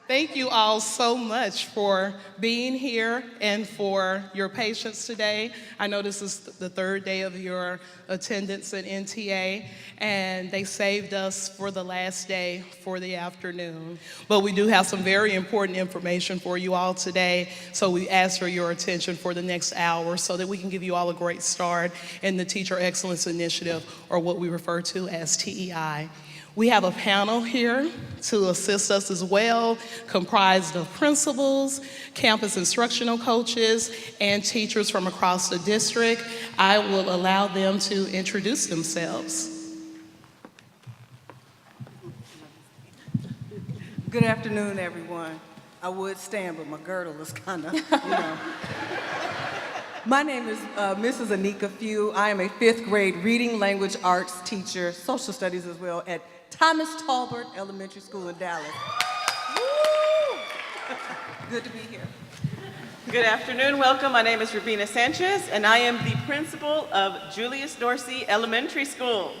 Thank you all so much for being here and for your patience today. I know this is the third day of your attendance at NTA, and they saved us for the last day for the afternoon. But we do have some very important information for you all today, so we ask for your attention for the next hour so that we can give you all a great start in the Teacher Excellence Initiative, or what we refer to as TEI. We have a panel here to assist us as well, comprised of principals, campus instructional coaches, and teachers from across the district. I will allow them to introduce themselves. Good afternoon, everyone. I would stand, but my girdle is kind of, My name is Mrs. Anika Few. I am a 5th grade reading language arts teacher, social studies as well, at Thomas Talbert Elementary School in Dallas. Woo! Good to be here. Good afternoon, welcome. My name is Ravina Sanchez, and I am the principal of Julius Dorsey Elementary School.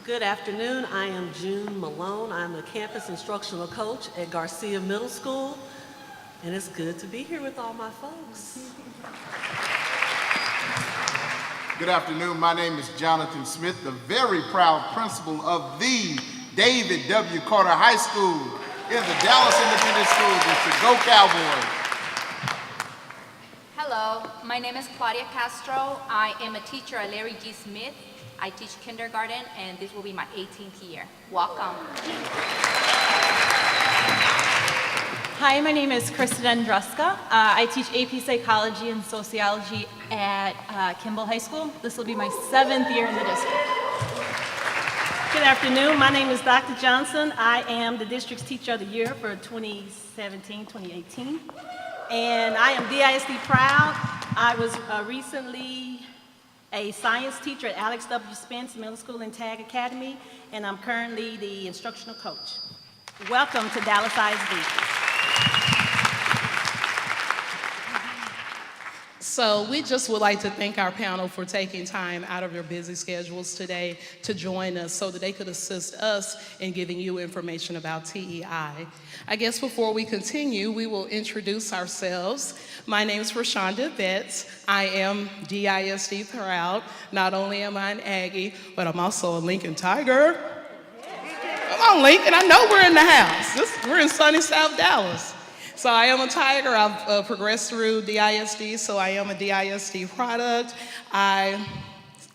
Good afternoon, I am June Malone. I'm the campus instructional coach at Garcia Middle School, and it's good to be here with all my folks. Good afternoon, my name is Jonathan Smith, the very proud principal of the David W. Carter High School in the Dallas Independent School District. Go Cowboys! Hello, my name is Claudia Castro. I am a teacher at Larry G. Smith. I teach kindergarten, and this will be my 18th year. Welcome. Hi, my name is Kristen Andruska. I teach AP Psychology and Sociology at Kimball High School. This will be my 7th year in the district. Good afternoon, my name is Dr. Johnson. I am the district's Teacher of the Year for 2017-2018. And I am DISD proud. I was recently a science teacher at Alex W. Spence Middle School and Tag Academy, and I'm currently the instructional coach. Welcome to Dallas ISD. So we just would like to thank our panel for taking time out of their busy schedules today to join us so that they could assist us in giving you information about TEI. I guess before we continue, we will introduce ourselves. My name is Rashonda Betts. I am DISD proud. Not only am I an Aggie, but I'm also a Lincoln Tiger. Come on, Lincoln, I know we're in the house. We're in sunny South Dallas. So I am a Tiger. I've progressed through DISD, so I am a DISD product. I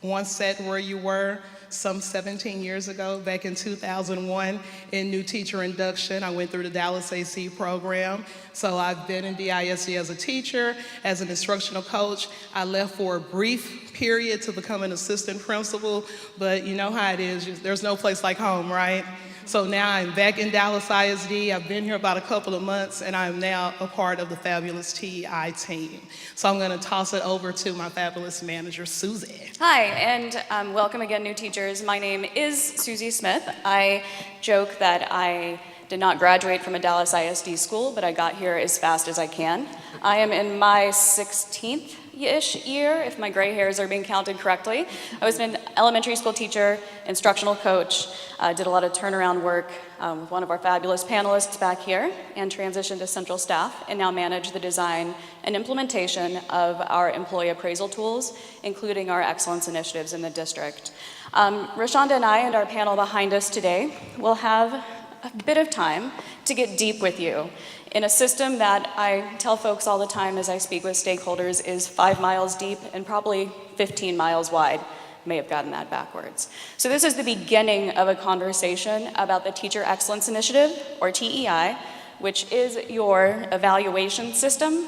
once sat where you were some 17 years ago, back in 2001, in new teacher induction. I went through the Dallas AC program. So I've been in DISD as a teacher, as an instructional coach. I left for a brief period to become an assistant principal, but you know how it is. There's no place like home, right? So now I'm back in Dallas ISD. I've been here about a couple of months, and I'm now a part of the fabulous TEI team. So I'm going to toss it over to my fabulous manager, Susie. Hi, and welcome again, new teachers. My name is Susie Smith. I joke that I did not graduate from a Dallas ISD school, but I got here as fast as I can. I am in my 16th-ish year, if my gray hairs are being counted correctly. I was an elementary school teacher, instructional coach, did a lot of turnaround work with one of our fabulous panelists back here, and transitioned to central staff, and now manage the design and implementation of our employee appraisal tools, including our excellence initiatives in the district. Rashonda and I and our panel behind us today will have a bit of time to get deep with you in a system that I tell folks all the time as I speak with stakeholders is 5 miles deep and probably 15 miles wide. May have gotten that backwards. So this is the beginning of a conversation about the Teacher Excellence Initiative, or TEI, which is your evaluation system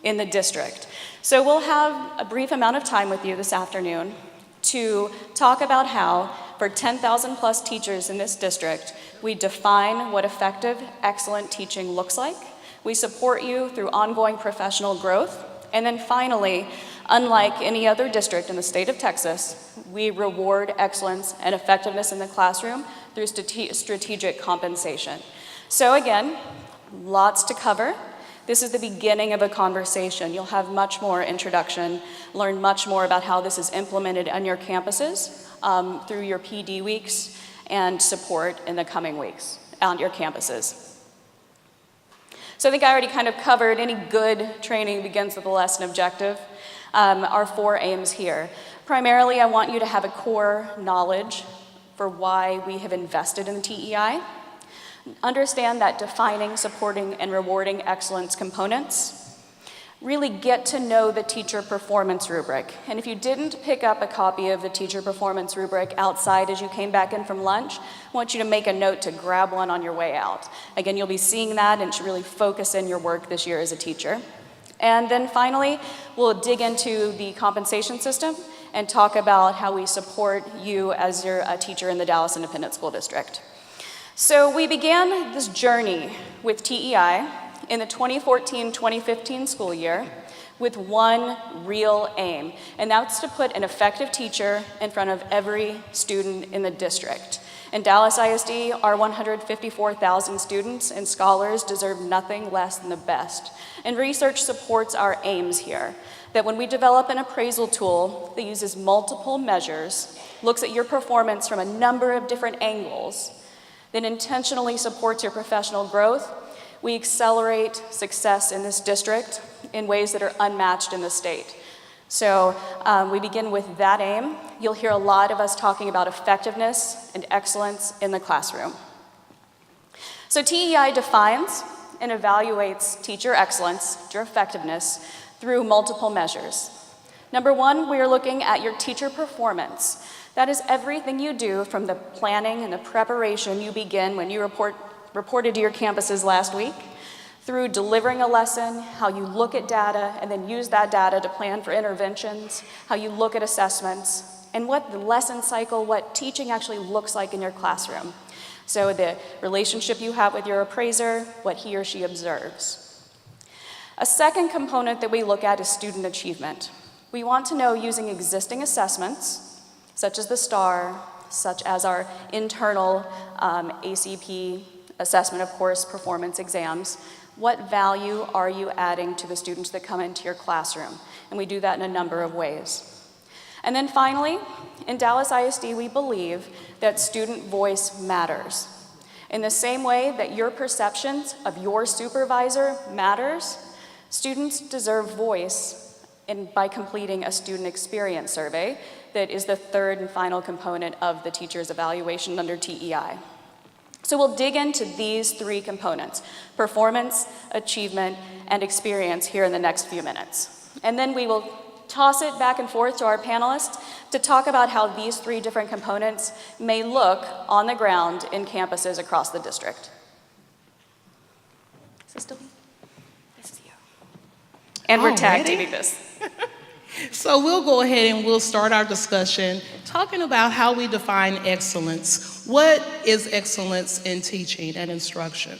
in the district. So we'll have a brief amount of time with you this afternoon to talk about how, for 10,000 plus teachers in this district, we define what effective, excellent teaching looks like. We support you through ongoing professional growth. And then finally, unlike any other district in the state of Texas, we reward excellence and effectiveness in the classroom through strategic compensation. So again, lots to cover. This is the beginning of a conversation. You'll have much more introduction, learn much more about how this is implemented on your campuses through your PD weeks and support in the coming weeks on your campuses. So I think I already kind of covered any good training begins with a lesson objective. Our 4 aims here. Primarily, I want you to have a core knowledge for why we have invested in the TEI. Understand that defining, supporting, and rewarding excellence components. Really get to know the teacher performance rubric. And if you didn't pick up a copy of the teacher performance rubric outside as you came back in from lunch, I want you to make a note to grab one on your way out. Again, you'll be seeing that and it should really focus in your work this year as a teacher. And then finally, we'll dig into the compensation system and talk about how we support you as a teacher in the Dallas Independent School District. So we began this journey with TEI in the 2014-2015 school year with one real aim, and that's to put an effective teacher in front of every student in the district. In Dallas ISD, our 154,000 students and scholars deserve nothing less than the best. And research supports our aims here, that when we develop an appraisal tool that uses multiple measures, looks at your performance from a number of different angles, that intentionally supports your professional growth, we accelerate success in this district in ways that are unmatched in the state. So we begin with that aim. You'll hear a lot of us talking about effectiveness and excellence in the classroom. So TEI defines and evaluates teacher excellence, teacher effectiveness, through multiple measures. Number one, we are looking at your teacher performance. That is everything you do from the planning and the preparation you begin when you reported to your campuses last week, through delivering a lesson, how you look at data and then use that data to plan for interventions, how you look at assessments, and what the lesson cycle, what teaching actually looks like in your classroom. So the relationship you have with your appraiser, what he or she observes. A second component that we look at is student achievement. We want to know, using existing assessments, such as the STAR, such as our internal ACP assessment, of course, performance exams, what value are you adding to the students that come into your classroom? And we do that in a number of ways. And then finally, in Dallas ISD, we believe that student voice matters. In the same way that your perceptions of your supervisor matters, students deserve voice by completing a student experience survey that is the third and final component of the teacher's evaluation under TEI. So we'll dig into these 3 components: performance, achievement, and experience here in the next few minutes. And then we will toss it back and forth to our panelists to talk about how these 3 different components may look on the ground in campuses across the district. Is this still me? This is you. And we're tag teaming this. So we'll go ahead and we'll start our discussion talking about how we define excellence. What is excellence in teaching and instruction?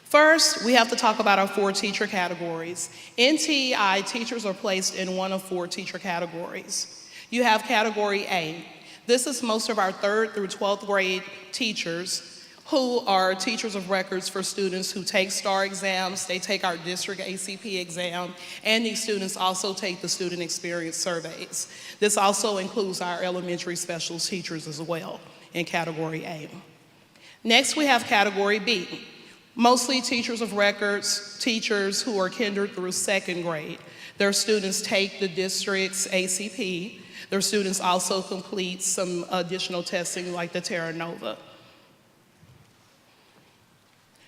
First, we have to talk about our 4 teacher categories. In TEI, teachers are placed in one of 4 teacher categories. You have category A. This is most of our 3rd through 12th grade teachers who are teachers of records for students who take STAR exams, they take our district ACP exam, and these students also take the student experience surveys. This also includes our elementary special teachers as well in category A. Next, we have category B. Mostly teachers of records, teachers who are kinder through 2nd grade. Their students take the district's ACP. Their students also complete some additional testing like the Terra Nova.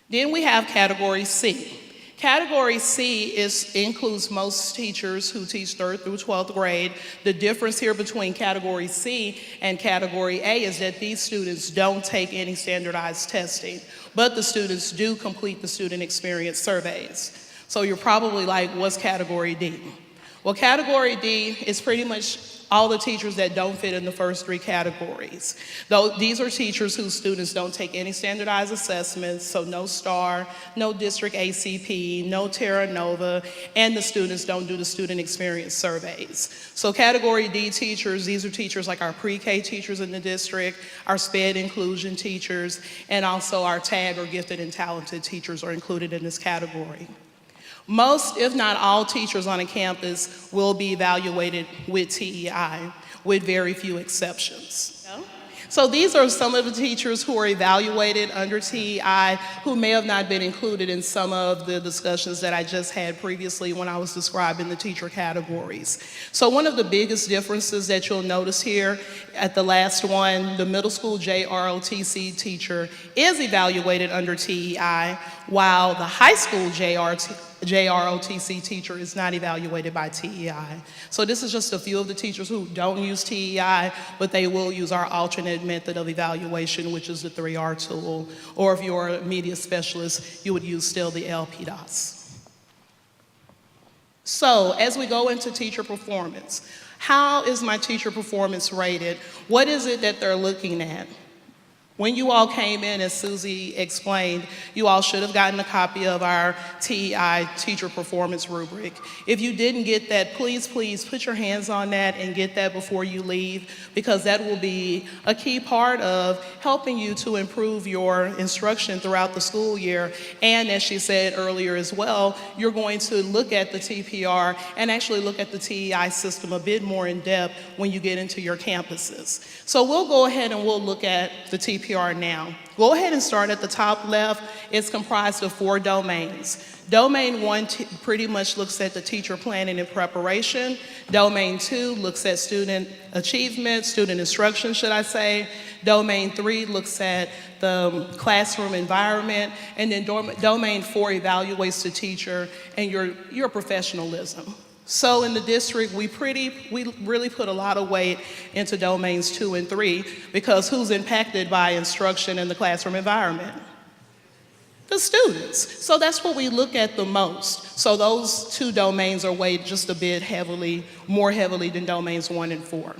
Then we have category C. Category C includes most teachers who teach 3rd through 12th grade. The difference here between category C and category A is that these students don't take any standardized testing, but the students do complete the student experience surveys. So you're probably like, what's category D? Well, category D is pretty much all the teachers that don't fit in the first 3 categories. Though these are teachers whose students don't take any standardized assessments, so no STAR, no district ACP, no Terra Nova, and the students don't do the student experience surveys. So category D teachers, these are teachers like our pre-K teachers in the district, our SPED inclusion teachers, and also our TAG or gifted and talented teachers are included in this category. Most, if not all, teachers on a campus will be evaluated with TEI, with very few exceptions. So these are some of the teachers who are evaluated under TEI who may have not been included in some of the discussions that I just had previously when I was describing the teacher categories. So one of the biggest differences that you'll notice here at the last one, the middle school JROTC teacher is evaluated under TEI, while the high school JROTC teacher is not evaluated by TEI. So this is just a few of the teachers who don't use TEI, but they will use our alternate method of evaluation, which is the 3R tool. Or if you're a media specialist, you would use still the LPDOS. So as we go into teacher performance, how is my teacher performance rated? What is it that they're looking at? When you all came in, as Susie explained, you all should have gotten a copy of our TEI teacher performance rubric. If you didn't get that, please put your hands on that and get that before you leave, because that will be a key part of helping you to improve your instruction throughout the school year. And as she said earlier as well, you're going to look at the TPR and actually look at the TEI system a bit more in depth when you get into your campuses. So we'll go ahead and we'll look at the TPR now. Go ahead and start at the top left. It's comprised of 4 domains. Domain 1 pretty much looks at the teacher planning and preparation. Domain 2 looks at student achievement, student instruction, should I say. Domain 3 looks at the classroom environment. And then Domain 4 evaluates the teacher and your professionalism. So in the district, we really put a lot of weight into domains 2 and 3, because who's impacted by instruction in the classroom environment? The students. So that's what we look at the most. So those 2 domains are weighed just a bit more heavily than domains 1 and 4.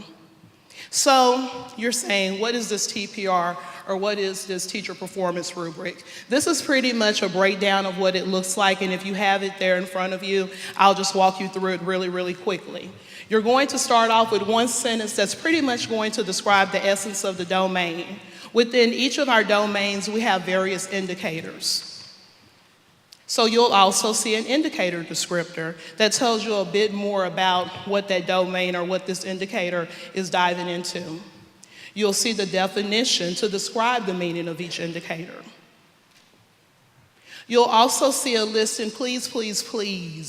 So you're saying, what is this TPR, or what is this teacher performance rubric? This is pretty much a breakdown of what it looks like, and if you have it there in front of you, I'll just walk you through it really quickly. You're going to start off with one sentence that's pretty much going to describe the essence of the domain. Within each of our domains, we have various indicators. So you'll also see an indicator descriptor that tells you a bit more about what that domain or what this indicator is diving into. You'll see the definition to describe the meaning of each indicator. You'll also see a list, and please,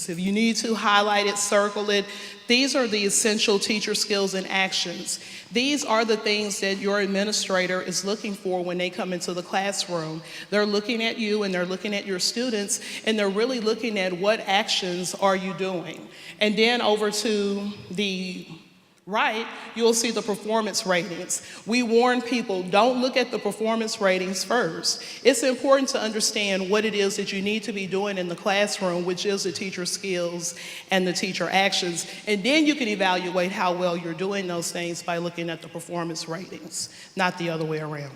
if you need to highlight it, circle it. These are the essential teacher skills and actions. These are the things that your administrator is looking for when they come into the classroom. They're looking at you and they're looking at your students, and they're really looking at what actions are you doing. And then over to the right, you'll see the performance ratings. We warn people, don't look at the performance ratings first. It's important to understand what it is that you need to be doing in the classroom, which is the teacher skills and the teacher actions. And then you can evaluate how well you're doing those things by looking at the performance ratings, not the other way around.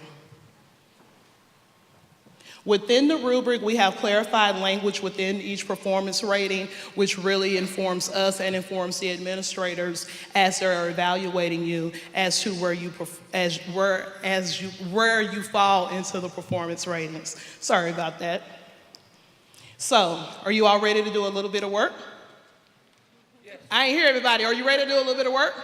Within the rubric, we have clarified language within each performance rating, which really informs us and informs the administrators as they're evaluating you as to where you fall into the performance ratings. Sorry about that. So, are you all ready to do a little bit of work? Yes. I ain't hear everybody. Are you ready to do a little bit of work?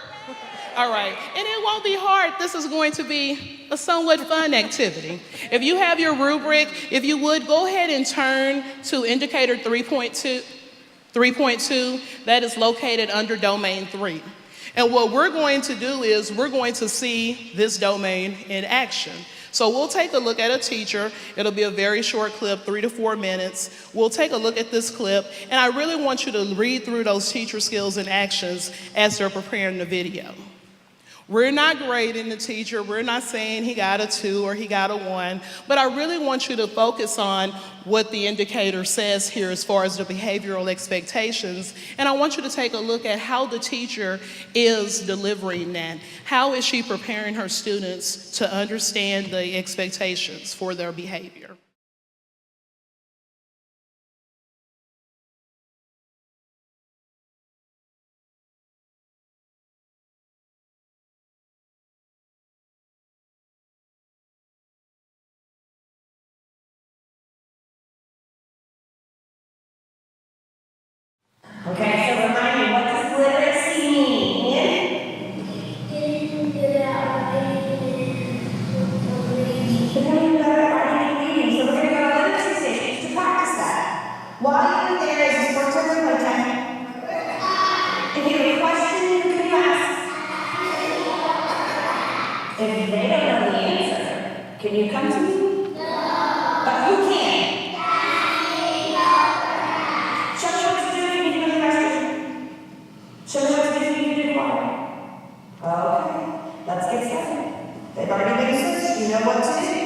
All right, and it won't be hard. This is going to be a somewhat fun activity. If you have your rubric, if you would, go ahead and turn to indicator 3.2. That is located under domain 3. And what we're going to do is we're going to see this domain in action. So we'll take a look at a teacher. It'll be a very short clip, 3 to 4 minutes. We'll take a look at this clip, and I really want you to read through those teacher skills and actions as they're preparing the video. We're not grading the teacher. We're not saying he got a 2 or he got a 1, but I really want you to focus on what the indicator says here as far as the behavioral expectations, and I want you to take a look at how the teacher is delivering that. How is she preparing her students to understand the expectations for their behavior? Okay, so remind me, what does literacy mean? to me? But who can? Show me what to do if you need to go to the restroom. Show me what to do if you need to do water. Okay, let's get started. They've already been switched. You know what to do.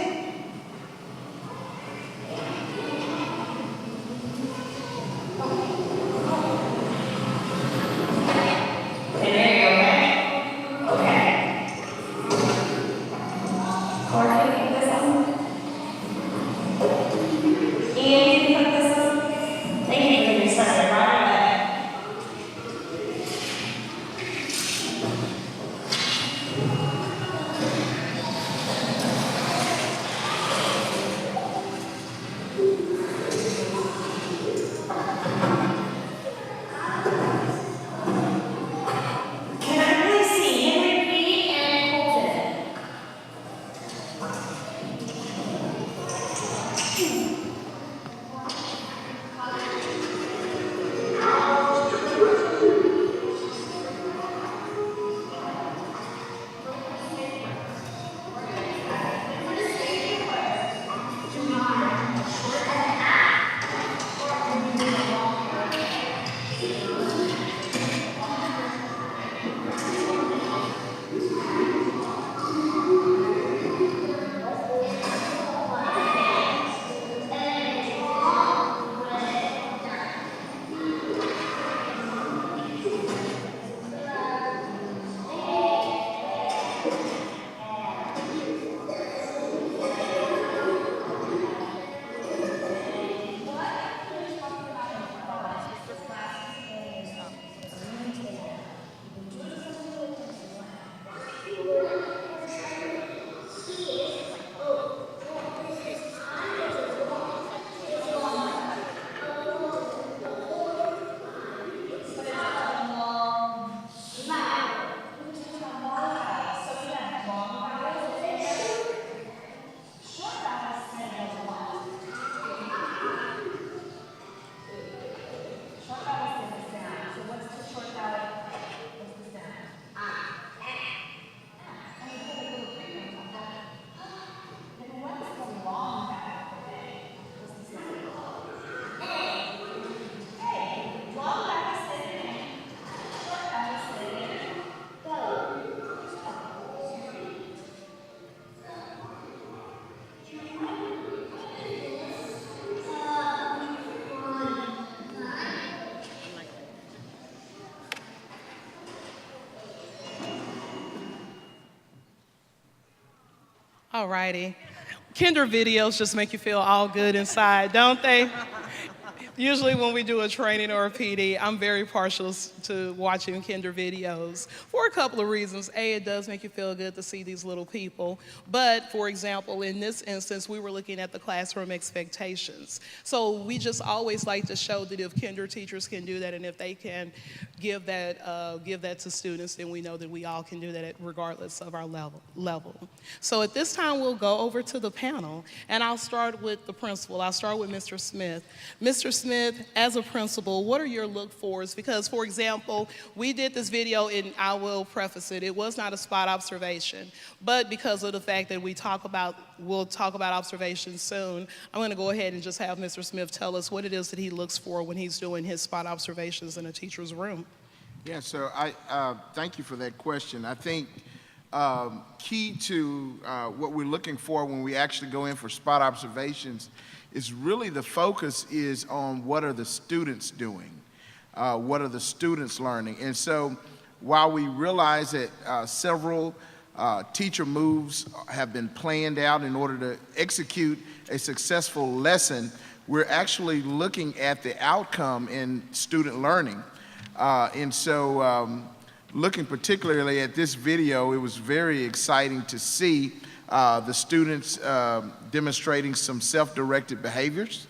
All righty. Kinder videos just make you feel all good inside, don't they? Usually when we do a training or a PD, I'm very partial to watching Kinder videos for a couple of reasons. A, it does make you feel good to see these little people. But for example, in this instance, we were looking at the classroom expectations. So we just always like to show that if Kinder teachers can do that and if they can give that to students, then we know that we all can do that regardless of our level. So at this time, we'll go over to the panel, and I'll start with the principal. I'll start with Mr. Smith. Mr. Smith, as a principal, what are your look-fors? Because, for example, we did this video, and I will preface it, it was not a spot observation, but because of the fact that we'll talk about observations soon, I'm going to go ahead and just have Mr. Smith tell us what it is that he looks for when he's doing his spot observations in a teacher's room. Yeah, so I thank you for that question. I think key to what we're looking for when we actually go in for spot observations is really the focus is on what are the students doing, what are the students learning. And so while we realize that several teacher moves have been planned out in order to execute a successful lesson, we're actually looking at the outcome in student learning. And so looking particularly at this video, it was very exciting to see the students demonstrating some self-directed behaviors.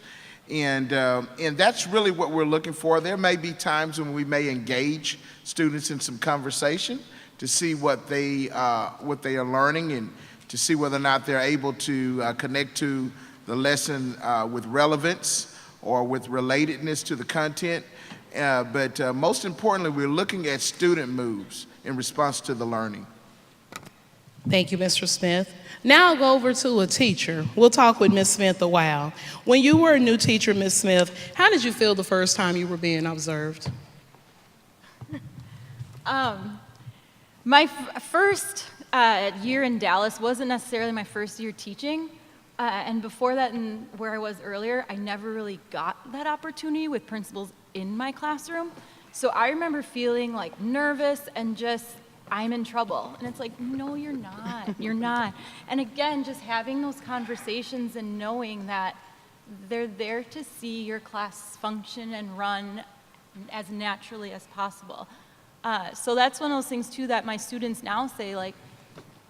And that's really what we're looking for. There may be times when we may engage students in some conversation to see what they are learning and to see whether or not they're able to connect to the lesson with relevance or with relatedness to the content. But most importantly, we're looking at student moves in response to the learning. Thank you, Mr. Smith. Now I'll go over to a teacher. We'll talk with Ms. Smith a while. When you were a new teacher, Ms. Smith, how did you feel the first time you were being observed? My first year in Dallas wasn't necessarily my first year teaching. And before that, and where I was earlier, I never really got that opportunity with principals in my classroom. So I remember feeling like nervous and just, I'm in trouble. And it's like, no, you're not. You're not. And again, just having those conversations and knowing that they're there to see your class function and run as naturally as possible. So that's one of those things, too, that my students now say, like,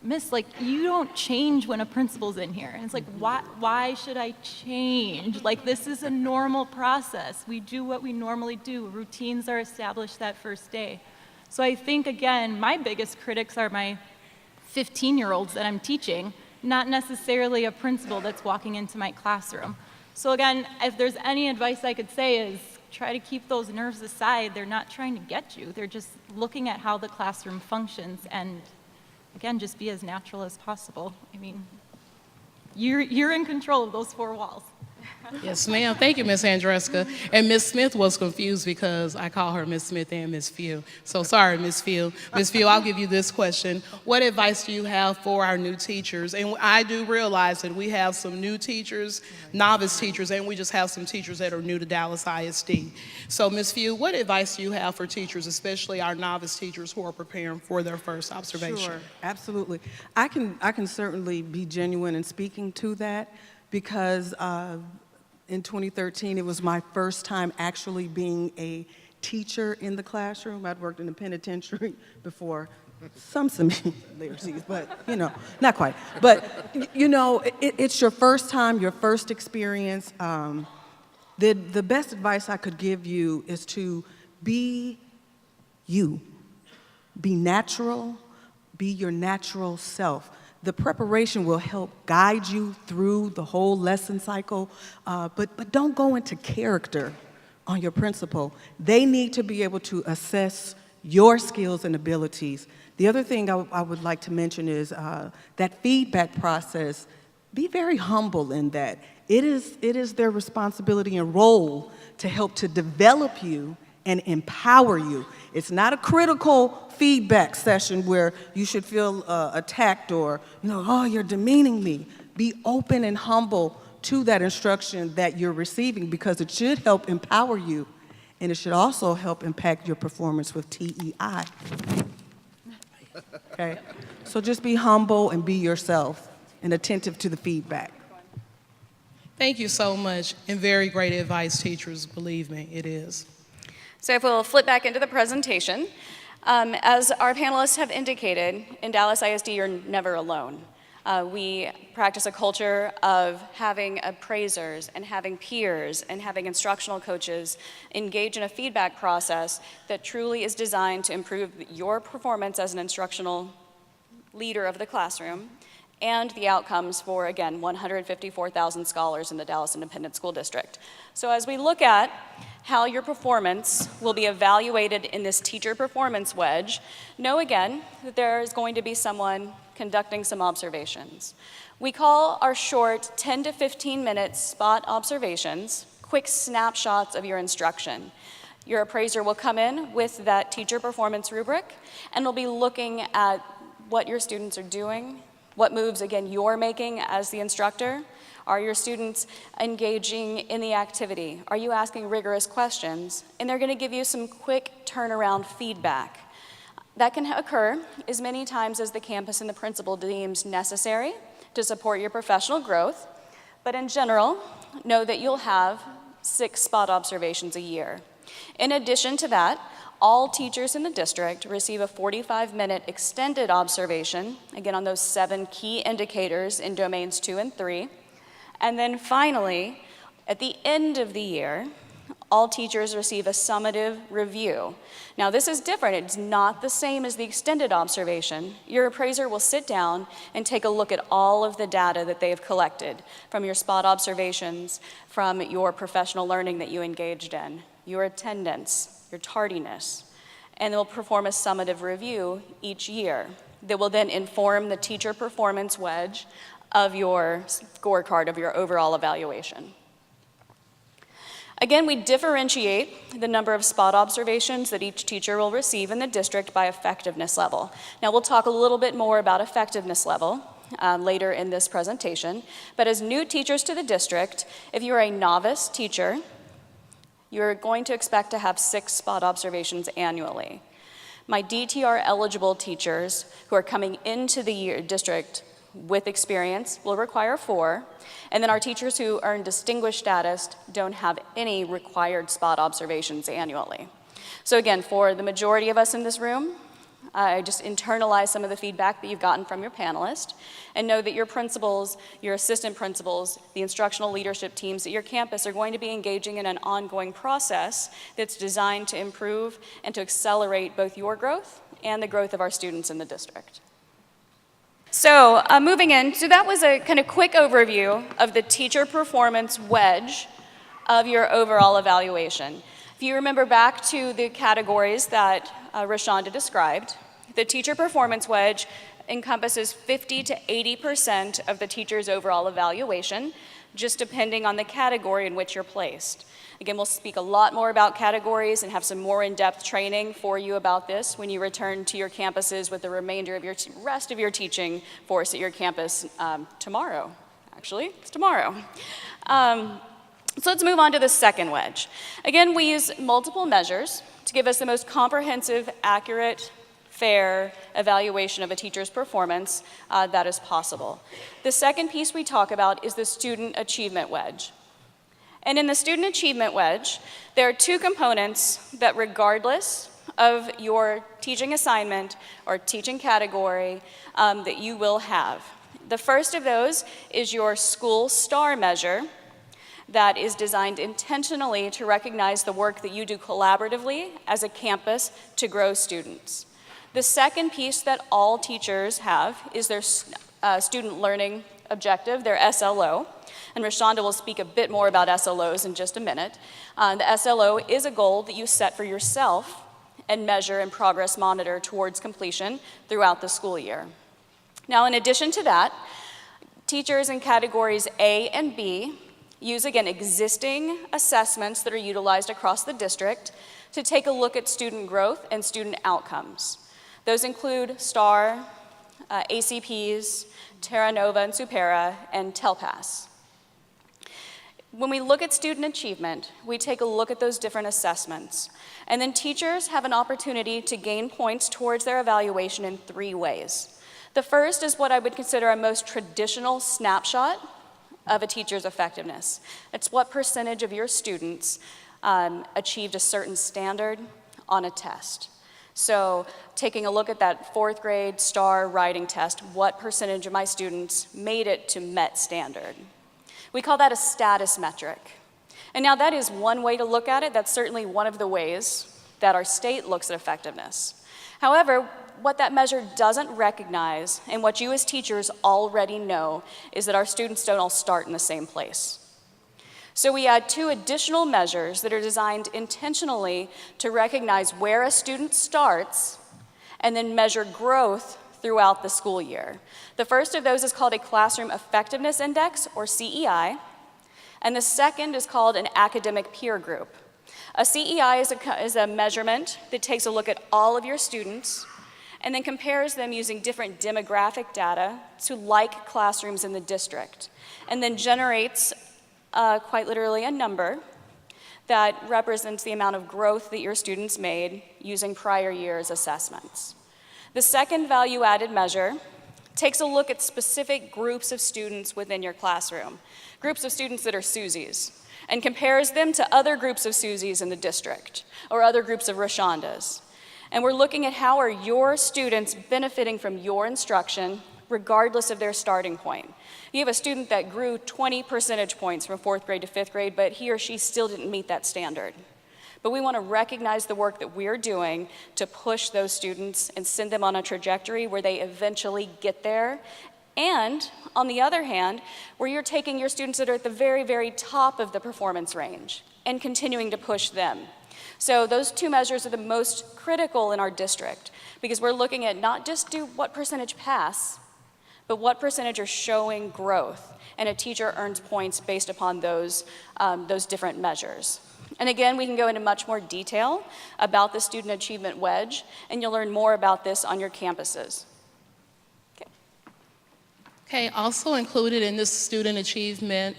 Miss, like, you don't change when a principal's in here. And it's like, why should I change? Like, this is a normal process. We do what we normally do. Routines are established that first day. So I think, again, my biggest critics are my 15-year-olds that I'm teaching, not necessarily a principal that's walking into my classroom. So again, if there's any advice I could say is try to keep those nerves aside. They're not trying to get you. They're just looking at how the classroom functions and again, just be as natural as possible. I mean, you're in control of those four walls. Yes, ma'am. Thank you, Miss Andreska. And Miss Smith was confused because I call her Miss Smith and Miss Few. So sorry, Miss Few. Miss Few, I'll give you this question. What advice do you have for our new teachers? And I do realize that we have some new teachers, novice teachers, and we just have some teachers that are new to Dallas ISD. So Miss Few, what advice do you have for teachers, especially our novice teachers who are preparing for their first observation? Sure, absolutely. I can certainly be genuine in speaking to that because in 2013, it was my first time actually being a teacher in the classroom. I'd worked in the penitentiary before, some similarities, but, not quite. But, it's your first time, your first experience. The best advice I could give you is to be you. Be natural, be your natural self. The preparation will help guide you through the whole lesson cycle, but don't go into character on your principal. They need to be able to assess your skills and abilities. The other thing I would like to mention is that feedback process, be very humble in that. It is their responsibility and role to help to develop you and empower you. It's not a critical feedback session where you should feel attacked or, oh, you're demeaning me. Be open and humble to that instruction that you're receiving because it should help empower you and it should also help impact your performance with TEI. Okay? So just be humble and be yourself and attentive to the feedback. Thank you so much, and very great advice, teachers. Believe me, it is. So if we'll flip back into the presentation, as our panelists have indicated, in Dallas ISD, you're never alone. We practice a culture of having appraisers and having peers and having instructional coaches engage in a feedback process that truly is designed to improve your performance as an instructional leader of the classroom and the outcomes for, again, 154,000 scholars in the Dallas Independent School District. So as we look at how your performance will be evaluated in this teacher performance wedge, know again that there is going to be someone conducting some observations. We call our short 10 to 15 minute spot observations quick snapshots of your instruction. Your appraiser will come in with that teacher performance rubric and will be looking at what your students are doing, what moves, again, you're making as the instructor. Are your students engaging in the activity? Are you asking rigorous questions? And they're going to give you some quick turnaround feedback. That can occur as many times as the campus and the principal deems necessary to support your professional growth. But in general, know that you'll have 6 spot observations a year. In addition to that, all teachers in the district receive a 45-minute extended observation, again on those 7 key indicators in domains 2 and 3. And then finally, at the end of the year, all teachers receive a summative review. Now this is different, it's not the same as the extended observation. Your appraiser will sit down and take a look at all of the data that they have collected from your spot observations, from your professional learning that you engaged in, your attendance, your tardiness, and they'll perform a summative review each year. that will then inform the teacher performance wedge of your scorecard of your overall evaluation. Again, we differentiate the number of spot observations that each teacher will receive in the district by effectiveness level. Now, we'll talk a little bit more about effectiveness level later in this presentation, but as new teachers to the district, if you're a novice teacher, you're going to expect to have 6 spot observations annually. My DTR eligible teachers who are coming into the district with experience will require 4, and then our teachers who earn distinguished status don't have any required spot observations annually. So again, for the majority of us in this room, I just internalize some of the feedback that you've gotten from your panelists and know that your principals, your assistant principals, the instructional leadership teams at your campus are going to be engaging in an ongoing process that's designed to improve and to accelerate both your growth and the growth of our students in the district. So moving in, so that was a kind of quick overview of the teacher performance wedge of your overall evaluation. If you remember back to the categories that Rashonda described, the teacher performance wedge encompasses 50 to 80% of the teacher's overall evaluation, just depending on the category in which you're placed. Again, we'll speak a lot more about categories and have some more in-depth training for you about this when you return to your campuses with the remainder of your rest of your teaching force at your campus tomorrow. Actually, it's tomorrow. So let's move on to the second wedge. Again, we use multiple measures to give us the most comprehensive, accurate, fair evaluation of a teacher's performance that is possible. The second piece we talk about is the student achievement wedge. And in the student achievement wedge, there are 2 components that regardless of your teaching assignment or teaching category that you will have. The first of those is your school STAR measure that is designed intentionally to recognize the work that you do collaboratively as a campus to grow students. The second piece that all teachers have is their student learning objective, their SLO. And Rashonda will speak a bit more about SLOs in just a minute. The SLO is a goal that you set for yourself and measure and progress monitor towards completion throughout the school year. Now, in addition to that, teachers in categories A and B use, again, existing assessments that are utilized across the district to take a look at student growth and student outcomes. Those include STAR, ACPs, Terra Nova and Supera, and TELPAS. When we look at student achievement, we take a look at those different assessments. And then teachers have an opportunity to gain points towards their evaluation in 3 ways. The first is what I would consider a most traditional snapshot of a teacher's effectiveness. It's what percentage of your students achieved a certain standard on a test. So taking a look at that 4th grade STAR writing test, what percentage of my students made it to MET standard? We call that a status metric. And now that is one way to look at it. That's certainly one of the ways that our state looks at effectiveness. However, what that measure doesn't recognize, and what you as teachers already know, is that our students don't all start in the same place. So we add 2 additional measures that are designed intentionally to recognize where a student starts and then measure growth throughout the school year. The first of those is called a Classroom Effectiveness Index, or CEI, and the second is called an Academic Peer Group. A CEI is a measurement that takes a look at all of your students and then compares them using different demographic data to like classrooms in the district, and then generates quite literally a number that represents the amount of growth that your students made using prior year's assessments. The second value-added measure takes a look at specific groups of students within your classroom, groups of students that are Susies, and compares them to other groups of Susies in the district or other groups of Rashondas. And we're looking at how are your students benefiting from your instruction regardless of their starting point. You have a student that grew 20 percentage points from 4th grade to 5th grade, but he or she still didn't meet that standard. But we want to recognize the work that we're doing to push those students and send them on a trajectory where they eventually get there And on the other hand, where you're taking your students that are at the very, very top of the performance range and continuing to push them. So those two measures are the most critical in our district because we're looking at not just what percentage pass, but what percentage are showing growth. And a teacher earns points based upon those different measures. And again, we can go into much more detail about the Student Achievement Wedge, and you'll learn more about this on your campuses. Okay, also included in this student achievement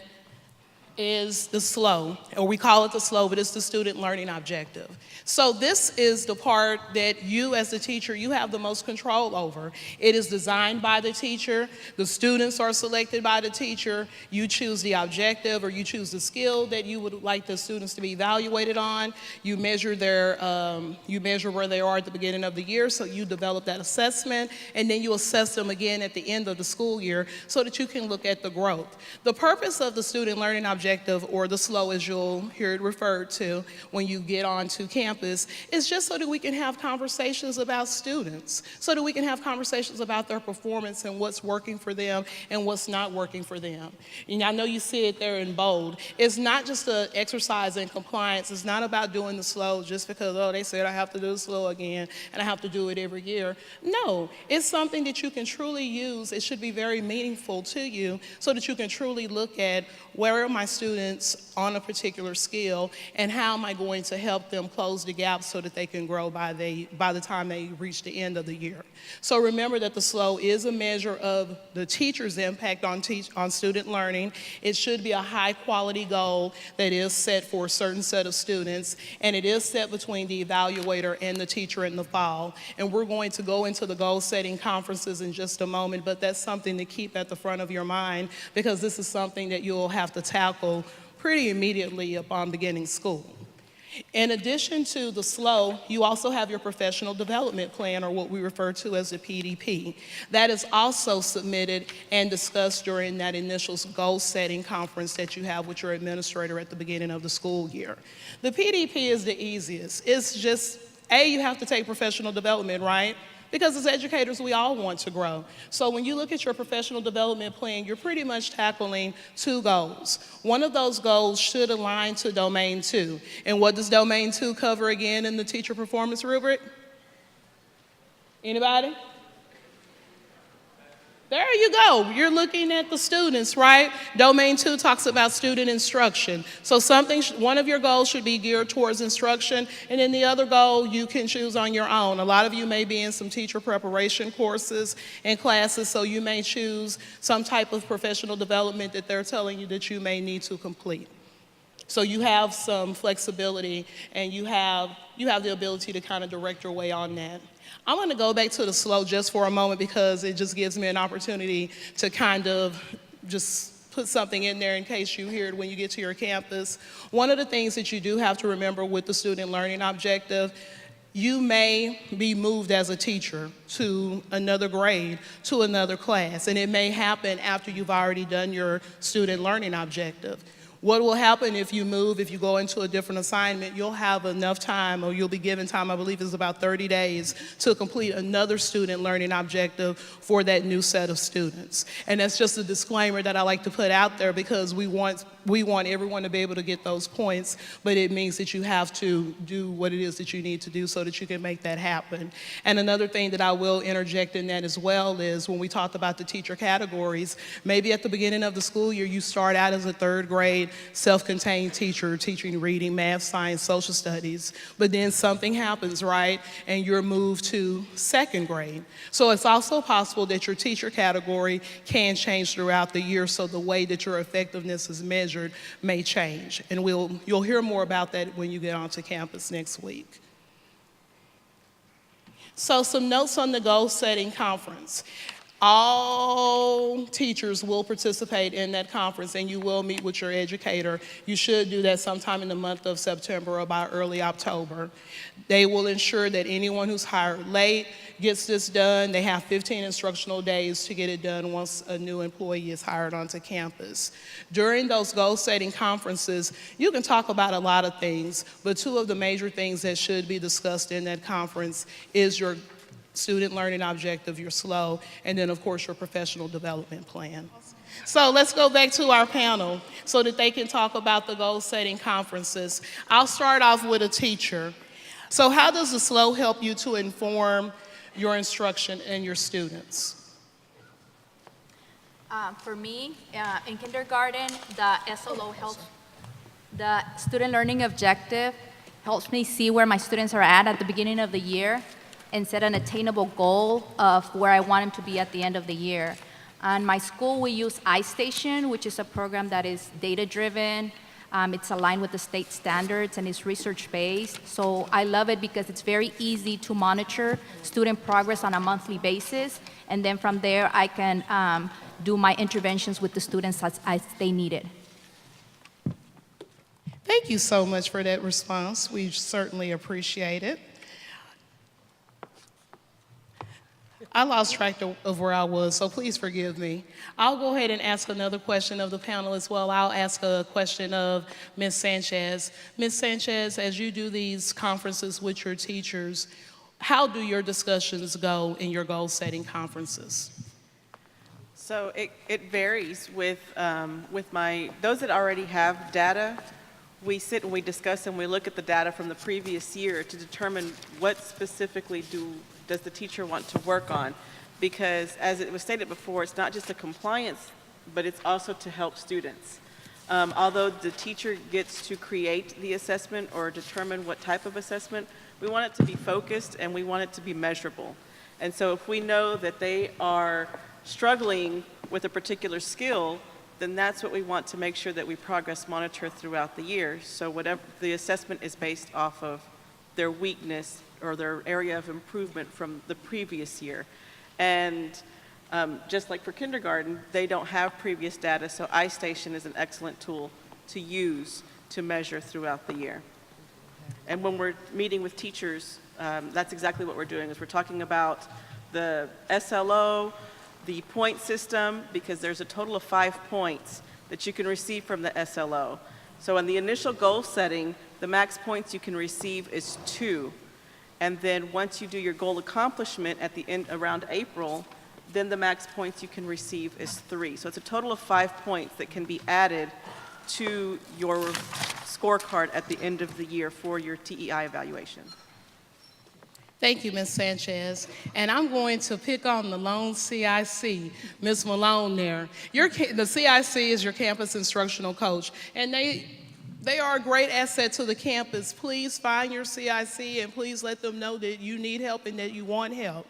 is the SLO, or we call it the SLO, but it's the student learning objective. So this is the part that you as the teacher, you have the most control over. It is designed by the teacher, the students are selected by the teacher, you choose the objective or you choose the skill that you would like the students to be evaluated on, you measure where they are at the beginning of the year, so you develop that assessment, and then you assess them again at the end of the school year so that you can look at the growth. The purpose of the student learning objective, or the SLO as you'll hear it referred to when you get onto campus, is just so that we can have conversations about students, so that we can have conversations about their performance and what's working for them and what's not working for them. And I know you see it there in bold. It's not just an exercise in compliance. It's not about doing the SLO just because, oh, they said I have to do the SLO again and I have to do it every year. No, it's something that you can truly use. It should be very meaningful to you so that you can truly look at where are my students on a particular skill and how am I going to help them close the gap so that they can grow by the time they reach the end of the year. So remember that the SLO is a measure of the teacher's impact on student learning. It should be a high quality goal that is set for a certain set of students, and it is set between the evaluator and the teacher in the fall. And we're going to go into the goal setting conferences in just a moment, but that's something to keep at the front of your mind because this is something that you'll have to tackle pretty immediately upon beginning school. In addition to the SLO, you also have your professional development plan, or what we refer to as the PDP. That is also submitted and discussed during that initial goal setting conference that you have with your administrator at the beginning of the school year. The PDP is the easiest. It's just, you have to take professional development, right? Because as educators, we all want to grow. So when you look at your professional development plan, you're pretty much tackling two goals. One of those goals should align to Domain 2. And what does Domain 2 cover again in the teacher performance rubric? Anybody? There you go. You're looking at the students, right? Domain 2 talks about student instruction. So one of your goals should be geared towards instruction, and then the other goal you can choose on your own. A lot of you may be in some teacher preparation courses and classes, so you may choose some type of professional development that they're telling you that you may need to complete. So you have some flexibility, and you have the ability to kind of direct your way on that. I'm going to go back to the SLO just for a moment because it just gives me an opportunity to kind of just put something in there in case you hear it when you get to your campus. One of the things that you do have to remember with the student learning objective, you may be moved as a teacher to another grade, to another class, and it may happen after you've already done your student learning objective. What will happen if you move, if you go into a different assignment, you'll have enough time, or you'll be given time, I believe it's about 30 days, to complete another student learning objective for that new set of students. And that's just a disclaimer that I like to put out there because we want everyone to be able to get those points, but it means that you have to do what it is that you need to do so that you can make that happen. And another thing that I will interject in that as well is when we talk about the teacher categories, maybe at the beginning of the school year, you start out as a third grade self-contained teacher teaching reading, math, science, social studies, but then something happens, right, and you're moved to second grade. So it's also possible that your teacher category can change throughout the year, so the way that your effectiveness is measured may change. And you'll hear more about that when you get onto campus next week. So some notes on the goal setting conference. All teachers will participate in that conference, and you will meet with your educator. You should do that sometime in the month of September or by early October. They will ensure that anyone who's hired late gets this done. They have 15 instructional days to get it done once a new employee is hired onto campus. During those goal-setting conferences, you can talk about a lot of things, but two of the major things that should be discussed in that conference is your student learning objective, your SLO, and then of course your professional development plan. So let's go back to our panel so that they can talk about the goal-setting conferences. I'll start off with a teacher. So how does the SLO help you to inform your instruction and your students? For me, in kindergarten, the SLO helps, the student learning objective helps me see where my students are at the beginning of the year and set an attainable goal of where I want them to be at the end of the year. In my school, we use iStation, which is a program that is data-driven. It's aligned with the state standards and it's research-based. So I love it because it's very easy to monitor student progress on a monthly basis. And then from there, I can do my interventions with the students as they need it. Thank you so much for that response. We certainly appreciate it. I lost track of where I was, so please forgive me. I'll go ahead and ask another question of the panel as well. I'll ask a question of Ms. Sanchez. Ms. Sanchez, as you do these conferences with your teachers, how do your discussions go in your goal-setting conferences? So it varies with those that already have data. We sit and we discuss and we look at the data from the previous year to determine what specifically does the teacher want to work on. Because as it was stated before, it's not just a compliance, but it's also to help students. Although the teacher gets to create the assessment or determine what type of assessment, we want it to be focused and we want it to be measurable. And so if we know that they are struggling with a particular skill, then that's what we want to make sure that we progress monitor throughout the year. So whatever the assessment is based off of their weakness or their area of improvement from the previous year. And just like for kindergarten, they don't have previous data, so iStation is an excellent tool to use to measure throughout the year. And when we're meeting with teachers, that's exactly what we're doing, is we're talking about the SLO, the point system, because there's a total of 5 points that you can receive from the SLO. So in the initial goal setting, the max points you can receive is 2. And then once you do your goal accomplishment at the end around April, then the max points you can receive is 3. So it's a total of 5 points that can be added to your scorecard at the end of the year for your TEI evaluation. Thank you, Ms. Sanchez. And I'm going to pick on the lone CIC, Ms. Malone there. The CIC is your campus instructional coach, and they are a great asset to the campus. Please find your CIC and please let them know that you need help and that you want help.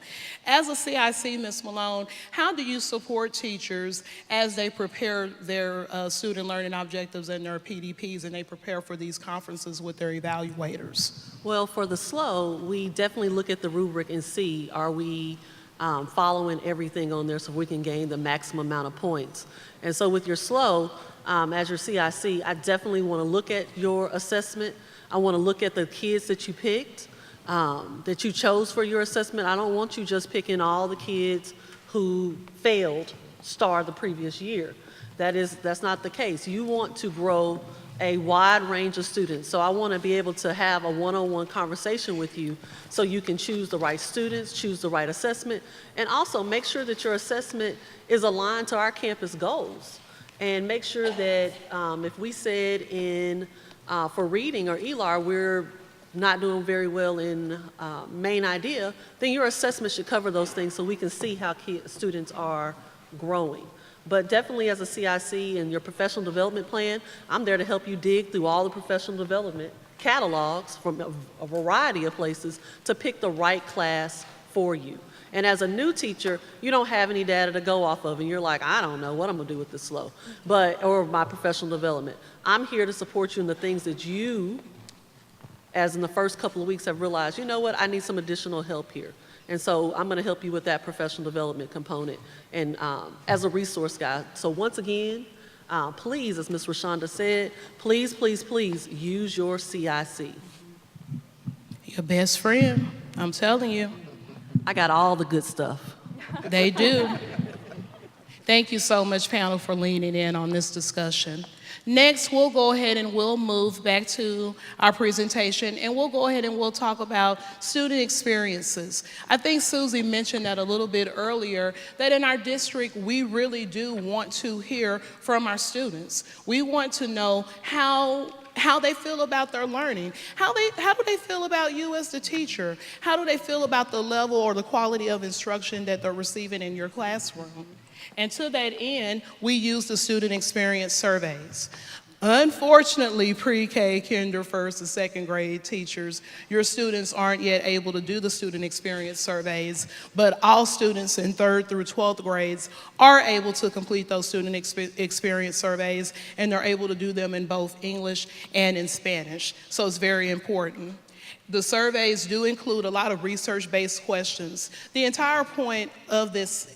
As a CIC, Ms. Malone, how do you support teachers as they prepare their student learning objectives and their PDPs and they prepare for these conferences with their evaluators? Well, for the SLO, we definitely look at the rubric and see, are we following everything on there so we can gain the maximum amount of points. And so with your SLO, as your CIC, I definitely want to look at your assessment. I want to look at the kids that you picked, that you chose for your assessment. I don't want you just picking all the kids who failed STAR the previous year. That's not the case. You want to grow a wide range of students. So I want to be able to have a one-on-one conversation with you so you can choose the right students, choose the right assessment, and also make sure that your assessment is aligned to our campus goals. And make sure that if we said for reading or ELAR, we're not doing very well in main idea, then your assessment should cover those things so we can see how students are growing. But definitely as a CIC and your professional development plan, I'm there to help you dig through all the professional development catalogs from a variety of places to pick the right class for you. And as a new teacher, you don't have any data to go off of, and you're like, I don't know what I'm gonna do with this SLO, or my professional development. I'm here to support you in the things that you, as in the first couple of weeks, have realized, you know what, I need some additional help here. And so I'm gonna help you with that professional development component and as a resource guide. So once again, please, as Ms. Rashonda said, please, please, please use your CIC. Your best friend, I'm telling you. I got all the good stuff. They do. Thank you so much, panel, for leaning in on this discussion. Next, we'll go ahead and we'll move back to our presentation, and we'll go ahead and we'll talk about student experiences. I think Susie mentioned that a little bit earlier, that in our district, we really do want to hear from our students. We want to know how they feel about their learning. How do they feel about you as the teacher? How do they feel about the level or the quality of instruction that they're receiving in your classroom? And to that end, we use the student experience surveys. Unfortunately, pre-K, kinder, first, and second grade teachers, your students aren't yet able to do the student experience surveys, but all students in 3rd through 12th grades are able to complete those student experience surveys, and they're able to do them in both English and in Spanish. So it's very important. The surveys do include a lot of research-based questions. The entire point of this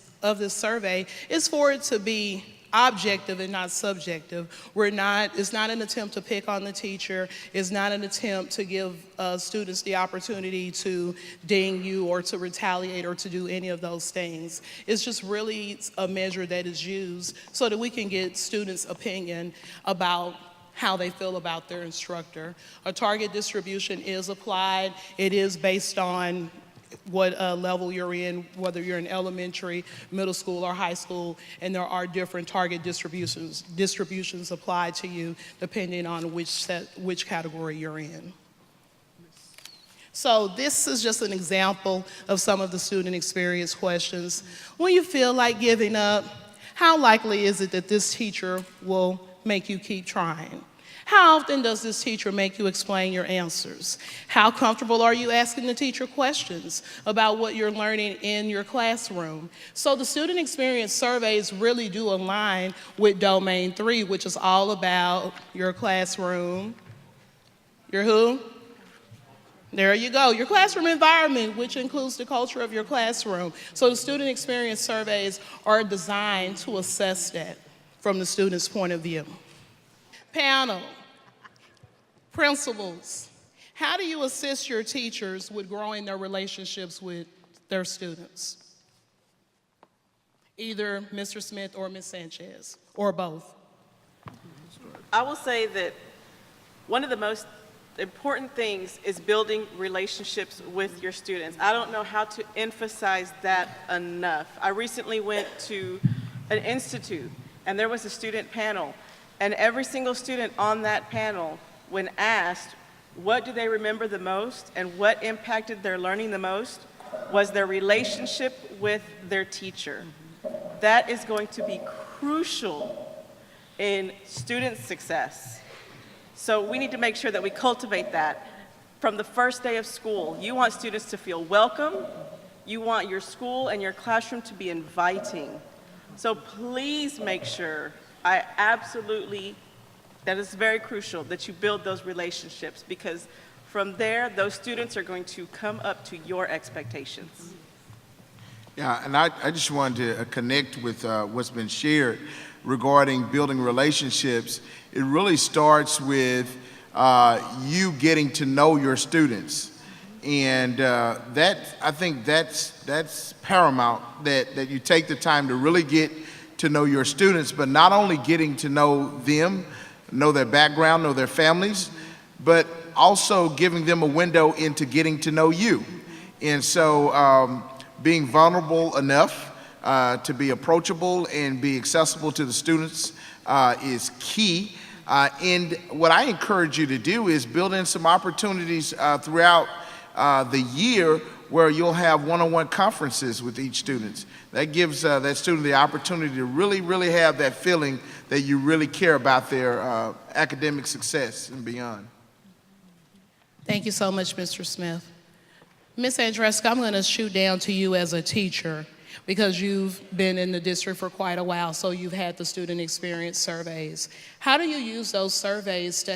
survey is for it to be objective and not subjective. It's not an attempt to pick on the teacher. It's not an attempt to give students the opportunity to ding you or to retaliate or to do any of those things. It's just really a measure that is used so that we can get students' opinion about how they feel about their instructor. A target distribution is applied. It is based on what level you're in, whether you're in elementary, middle school, or high school, and there are different target distributions applied to you depending on which category you're in. So this is just an example of some of the student experience questions. When you feel like giving up, how likely is it that this teacher will make you keep trying? How often does this teacher make you explain your answers? How comfortable are you asking the teacher questions about what you're learning in your classroom? So the student experience surveys really do align with Domain 3, which is all about your classroom. Your who? There you go, your classroom environment, which includes the culture of your classroom. So the student experience surveys are designed to assess that from the student's point of view. Panel, principals, how do you assist your teachers with growing their relationships with their students? Either Mr. Smith or Ms. Sanchez, or both. I will say that one of the most important things is building relationships with your students. I don't know how to emphasize that enough. I recently went to an institute, and there was a student panel. And every single student on that panel, when asked what do they remember the most and what impacted their learning the most, was their relationship with their teacher. That is going to be crucial in student success. So we need to make sure that we cultivate that from the first day of school. You want students to feel welcome. You want your school and your classroom to be inviting. So please make sure, that is very crucial, that you build those relationships, because from there, those students are going to come up to your expectations. Yeah, and I just wanted to connect with what's been shared regarding building relationships. It really starts with you getting to know your students. And I think that's paramount, that you take the time to really get to know your students, but not only getting to know them, know their background, know their families, but also giving them a window into getting to know you. And so being vulnerable enough to be approachable and be accessible to the students is key. And what I encourage you to do is build in some opportunities throughout the year where you'll have one-on-one conferences with each student. That gives that student the opportunity to really have that feeling that you really care about their academic success and beyond. Thank you so much, Mr. Smith. Ms. Andreska, I'm going to shoot down to you as a teacher because you've been in the district for quite a while, so you've had the student experience surveys. How do you use those surveys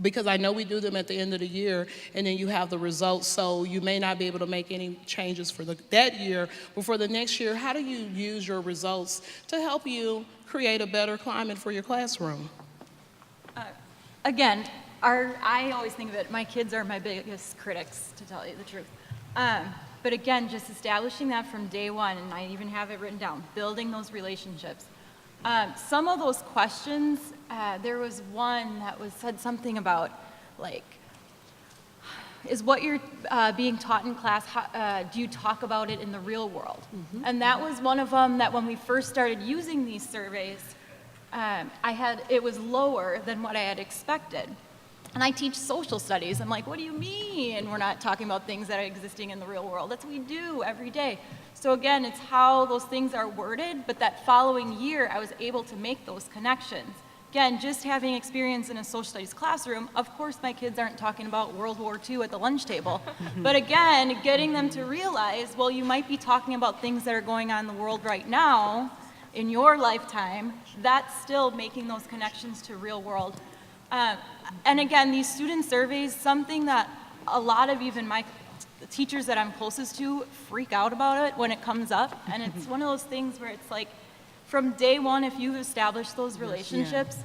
because I know we do them at the end of the year, and then you have the results, so you may not be able to make any changes for that year, but for the next year, how do you use your results to help you create a better climate for your classroom? Again, I always think of it, my kids are my biggest critics, to tell you the truth. But again, just establishing that from day one, and I even have it written down, building those relationships. Some of those questions, there was one that said something about, like, is what you're being taught in class, do you talk about it in the real world? And that was one of them that when we first started using these surveys, it was lower than what I had expected. And I teach social studies. I'm like, what do you mean we're not talking about things that are existing in the real world? That's what we do every day. So again, it's how those things are worded, but that following year, I was able to make those connections. Again, just having experience in a social studies classroom, of course my kids aren't talking about World War II at the lunch table. But again, getting them to realize, well, you might be talking about things that are going on in the world right now, in your lifetime, that's still making those connections to real world. And again, these student surveys, something that a lot of even the teachers that I'm closest to freak out about it when it comes up. And it's one of those things where it's like, from day one, if you've established those relationships,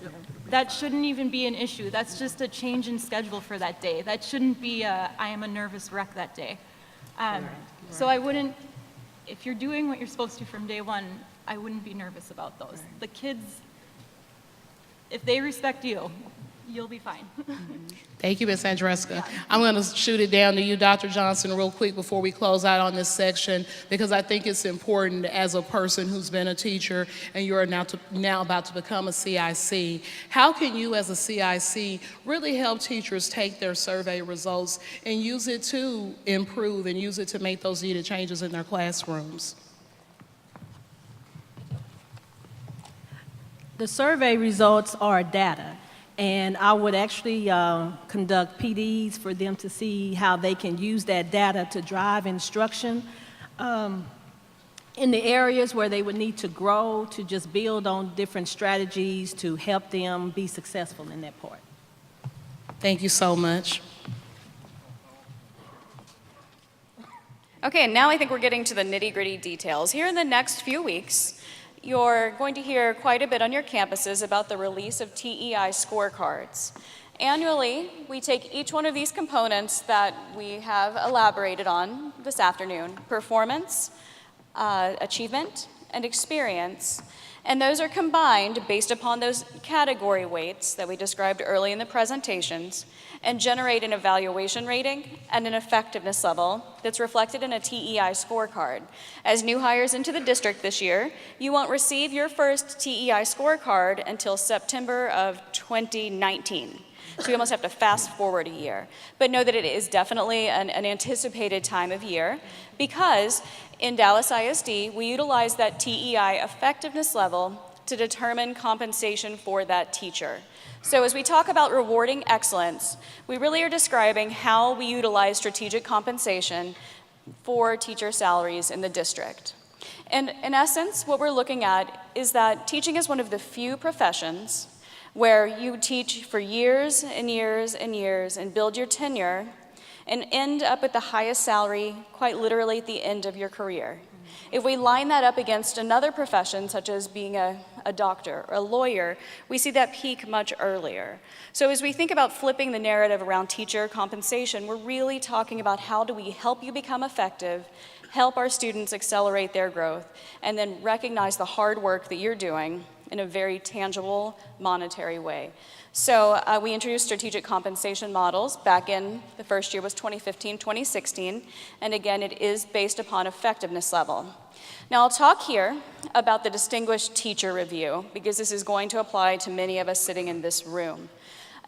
that shouldn't even be an issue. That's just a change in schedule for that day. That shouldn't be I am a nervous wreck that day. So I wouldn't, if you're doing what you're supposed to from day one, I wouldn't be nervous about those. The kids, if they respect you, you'll be fine. Thank you, Ms. Andreska. I'm going to shoot it down to you, Dr. Johnson, real quick before we close out on this section, because I think it's important as a person who's been a teacher and you're now about to become a CIC. How can you as a CIC really help teachers take their survey results and use it to improve and use it to make those needed changes in their classrooms? The survey results are data, and I would actually conduct PDs for them to see how they can use that data to drive instruction in the areas where they would need to grow, to just build on different strategies to help them be successful in that part. Thank you so much. Okay, and now I think we're getting to the nitty-gritty details. Here in the next few weeks, you're going to hear quite a bit on your campuses about the release of TEI scorecards. Annually, we take each one of these components that we have elaborated on this afternoon: performance, achievement, and experience. And those are combined based upon those category weights that we described early in the presentations and generate an evaluation rating and an effectiveness level that's reflected in a TEI scorecard. As new hires into the district this year, you won't receive your first TEI scorecard until September of 2019. So you almost have to fast forward a year. But know that it is definitely an anticipated time of year, because in Dallas ISD, we utilize that TEI effectiveness level to determine compensation for that teacher. So as we talk about rewarding excellence, we really are describing how we utilize strategic compensation for teacher salaries in the district. And in essence, what we're looking at is that teaching is one of the few professions where you teach for years and years and years and build your tenure and end up at the highest salary quite literally at the end of your career. If we line that up against another profession, such as being a doctor or a lawyer, we see that peak much earlier. So as we think about flipping the narrative around teacher compensation, we're really talking about how do we help you become effective, help our students accelerate their growth, and then recognize the hard work that you're doing in a very tangible, monetary way. So we introduced strategic compensation models back in, the first year was 2015, 2016, and again, it is based upon effectiveness level. Now I'll talk here about the Distinguished Teacher Review, because this is going to apply to many of us sitting in this room.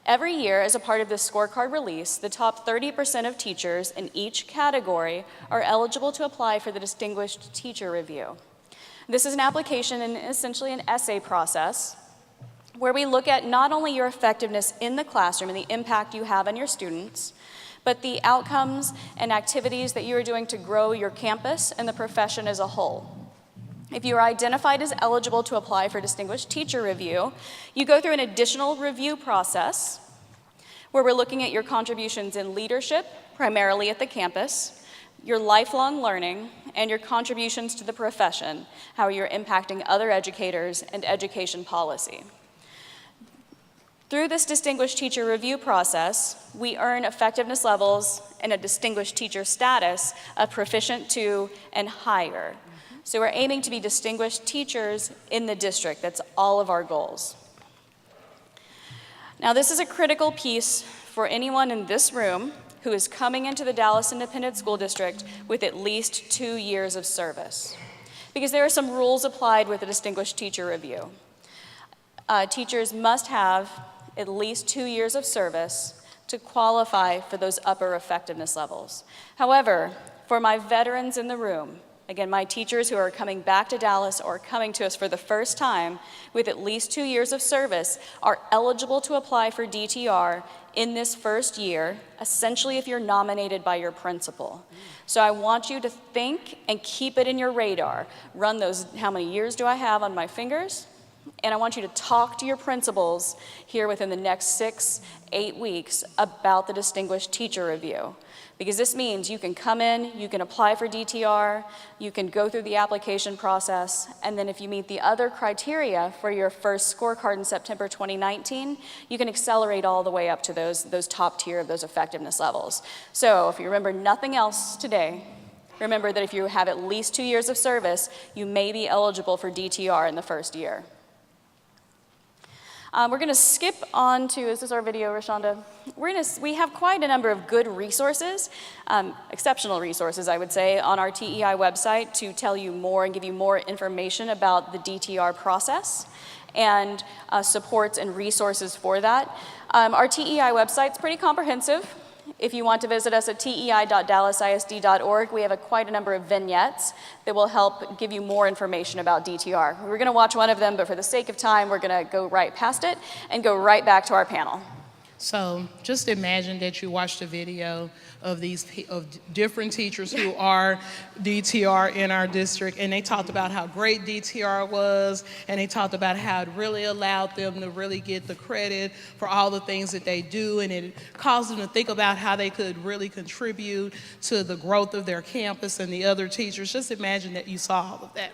Every year, as a part of this scorecard release, the top 30% of teachers in each category are eligible to apply for the Distinguished Teacher Review. This is an application and essentially an essay process where we look at not only your effectiveness in the classroom and the impact you have on your students, but the outcomes and activities that you are doing to grow your campus and the profession as a whole. If you are identified as eligible to apply for Distinguished Teacher Review, you go through an additional review process where we're looking at your contributions in leadership, primarily at the campus, your lifelong learning, and your contributions to the profession, how you're impacting other educators and education policy. Through this Distinguished Teacher Review process, we earn effectiveness levels and a distinguished teacher status of proficient 2 and higher. So we're aiming to be distinguished teachers in the district. That's all of our goals. Now, this is a critical piece for anyone in this room who is coming into the Dallas Independent School District with at least 2 years of service, because there are some rules applied with a Distinguished Teacher Review. Teachers must have at least 2 years of service to qualify for those upper effectiveness levels. However, for my veterans in the room, again, my teachers who are coming back to Dallas or coming to us for the first time with at least 2 years of service are eligible to apply for DTR in this first year, essentially if you're nominated by your principal. So I want you to think and keep it in your radar. Run those, how many years do I have on my fingers? And I want you to talk to your principals here within the next 6-8 weeks about the Distinguished Teacher Review. Because this means you can come in, you can apply for DTR, you can go through the application process, and then if you meet the other criteria for your first scorecard in September 2019, you can accelerate all the way up to those top tier of those effectiveness levels. So if you remember nothing else today, remember that if you have at least 2 years of service, you may be eligible for DTR in the first year. We're going to skip on to, is this our video, Rashonda? We have quite a number of good resources, exceptional resources, I would say, on our TEI website to tell you more and give you more information about the DTR process and supports and resources for that. Our TEI website's pretty comprehensive. If you want to visit us at tei.dallasisd.org, we have quite a number of vignettes that will help give you more information about DTR. We're going to watch one of them, but for the sake of time, we're going to go right past it and go right back to our panel. So just imagine that you watched a video of different teachers who are DTR in our district, and they talked about how great DTR was, and they talked about how it really allowed them to really get the credit for all the things that they do, and it caused them to think about how they could really contribute to the growth of their campus and the other teachers. Just imagine that you saw all of that.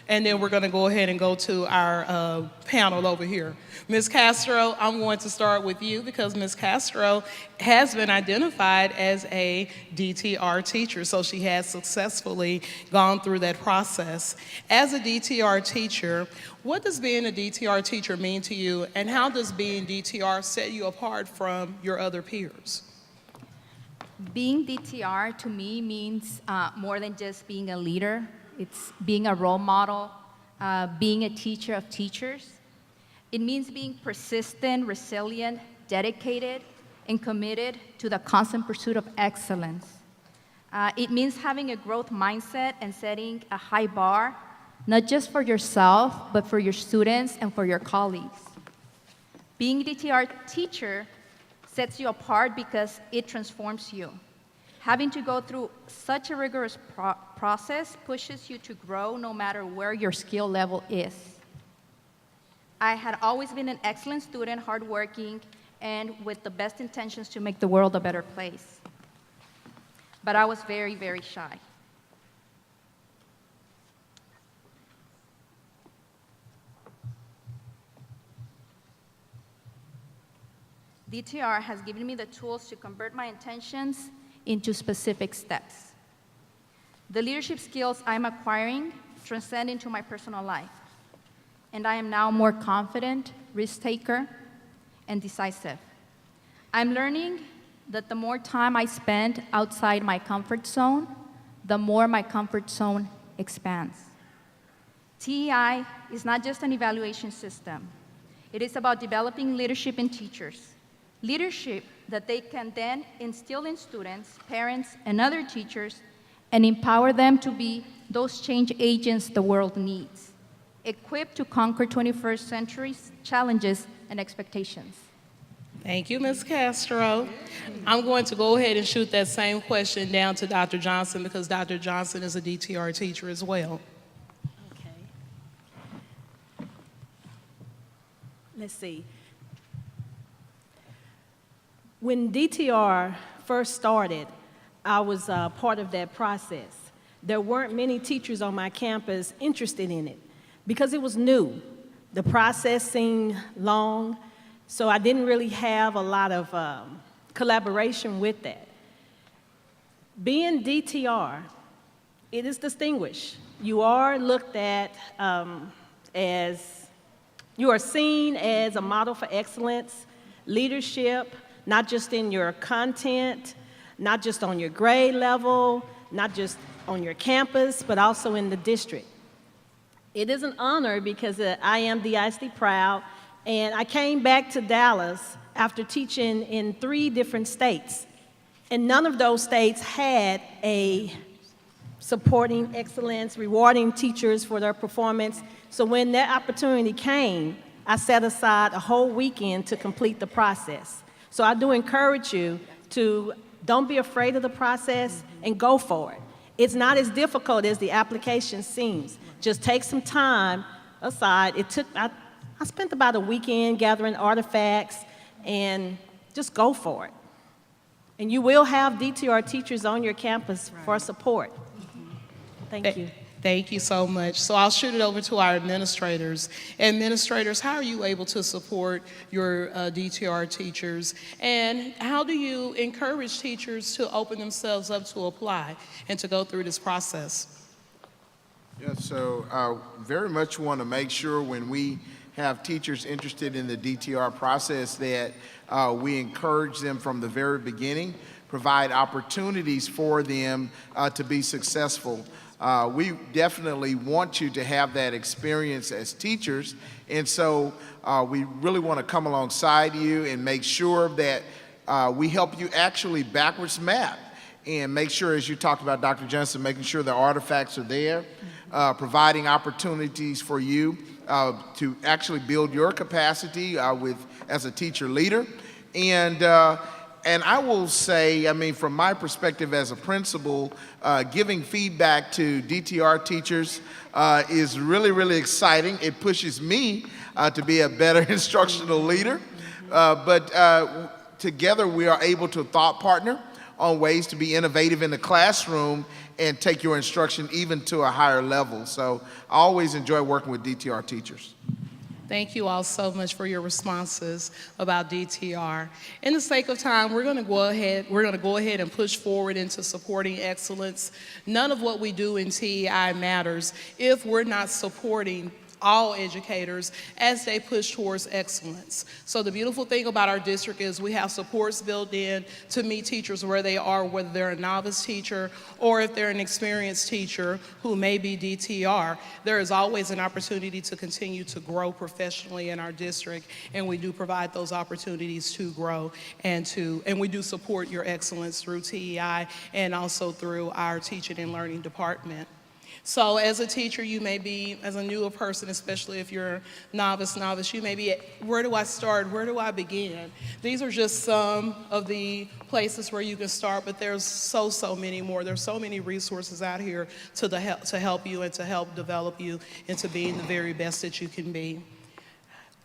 And then we're going to go ahead and go to our panel over here. Ms. Castro, I'm going to start with you because Ms. Castro has been identified as a DTR teacher, so she has successfully gone through that process. As a DTR teacher, what does being a DTR teacher mean to you, and how does being DTR set you apart from your other peers? Being DTR to me means more than just being a leader. It's being a role model, being a teacher of teachers. It means being persistent, resilient, dedicated, and committed to the constant pursuit of excellence. It means having a growth mindset and setting a high bar, not just for yourself, but for your students and for your colleagues. Being a DTR teacher sets you apart because it transforms you. Having to go through such a rigorous process pushes you to grow no matter where your skill level is. I had always been an excellent student, hardworking, and with the best intentions to make the world a better place. But I was very, very shy. DTR has given me the tools to convert my intentions into specific steps. The leadership skills I'm acquiring transcend into my personal life, and I am now more confident, risk-taker, and decisive. I'm learning that the more time I spend outside my comfort zone, the more my comfort zone expands. TEI is not just an evaluation system. It is about developing leadership in teachers, leadership that they can then instill in students, parents, and other teachers, and empower them to be those change agents the world needs, equipped to conquer 21st century challenges and expectations. Thank you, Ms. Castro. I'm going to go ahead and shoot that same question down to Dr. Johnson because Dr. Johnson is a DTR teacher as well. Okay. Let's see. When DTR first started, I was part of that process. There weren't many teachers on my campus interested in it because it was new. The process seemed long, so I didn't really have a lot of collaboration with that. Being DTR, it is distinguished. You are looked at you are seen as a model for excellence. leadership, not just in your content, not just on your grade level, not just on your campus, but also in the district. It is an honor because I am the ISD Proud, and I came back to Dallas after teaching in 3 different states, and none of those states had a supporting excellence, rewarding teachers for their performance. So when that opportunity came, I set aside a whole weekend to complete the process. So I do encourage you to don't be afraid of the process and go for it. It's not as difficult as the application seems. Just take some time aside. I spent about a weekend gathering artifacts, and just go for it. And you will have DTR teachers on your campus for support. Thank you. Thank you so much. So I'll shoot it over to our administrators. Administrators, how are you able to support your DTR teachers? And how do you encourage teachers to open themselves up to apply and to go through this process? Yeah, so very much want to make sure when we have teachers interested in the DTR process that we encourage them from the very beginning, provide opportunities for them to be successful. We definitely want you to have that experience as teachers, and so we really want to come alongside you and make sure that we help you actually backwards map and make sure, as you talked about, Dr. Johnson, making sure the artifacts are there, providing opportunities for you to actually build your capacity as a teacher leader. And I will say, I mean, from my perspective as a principal, giving feedback to DTR teachers is really, really exciting. It pushes me to be a better instructional leader. But together we are able to thought partner on ways to be innovative in the classroom and take your instruction even to a higher level. So I always enjoy working with DTR teachers. Thank you all so much for your responses about DTR. In the sake of time, we're going to go ahead and push forward into supporting excellence. None of what we do in TEI matters if we're not supporting all educators as they push towards excellence. So the beautiful thing about our district is we have supports built in to meet teachers where they are, whether they're a novice teacher or if they're an experienced teacher who may be DTR. There is always an opportunity to continue to grow professionally in our district, and we do provide those opportunities to grow and we do support your excellence through TEI and also through our teaching and learning department. So as a teacher, you may be, as a newer person, especially if you're novice, you may be, where do I start? Where do I begin? These are just some of the places where you can start, but there's so many more. There's so many resources out here to help you and to help develop you into being the very best that you can be.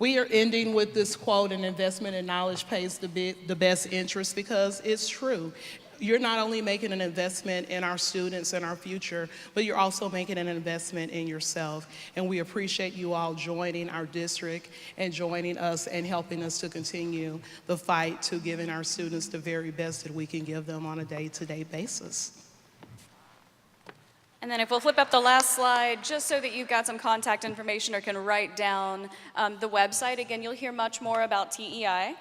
We are ending with this quote, an investment in knowledge pays the best interest, because it's true. You're not only making an investment in our students and our future, but you're also making an investment in yourself. And we appreciate you all joining our district and joining us and helping us to continue the fight to giving our students the very best that we can give them on a day-to-day basis. And then if we'll flip up the last slide, just so that you've got some contact information or can write down the website. Again, you'll hear much more about TEI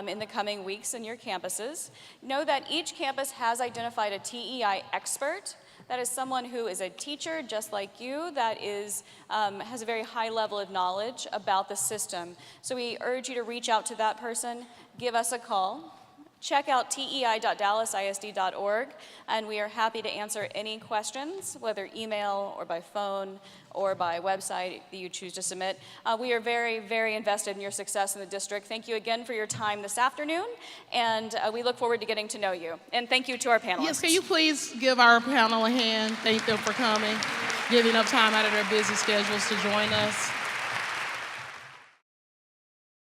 in the coming weeks in your campuses. Know that each campus has identified a TEI expert. That is someone who is a teacher just like you, that is, has a very high level of knowledge about the system. So we urge you to reach out to that person, give us a call. Check out tei.dallasisd.org, and we are happy to answer any questions, whether email or by phone or by website that you choose to submit. We are very, very invested in your success in the district. Thank you again for your time this afternoon, and we look forward to getting to know you. And thank you to our panelists. Yes, can you please give our panel a hand? Thank them for coming, giving up time out of their busy schedules to join us.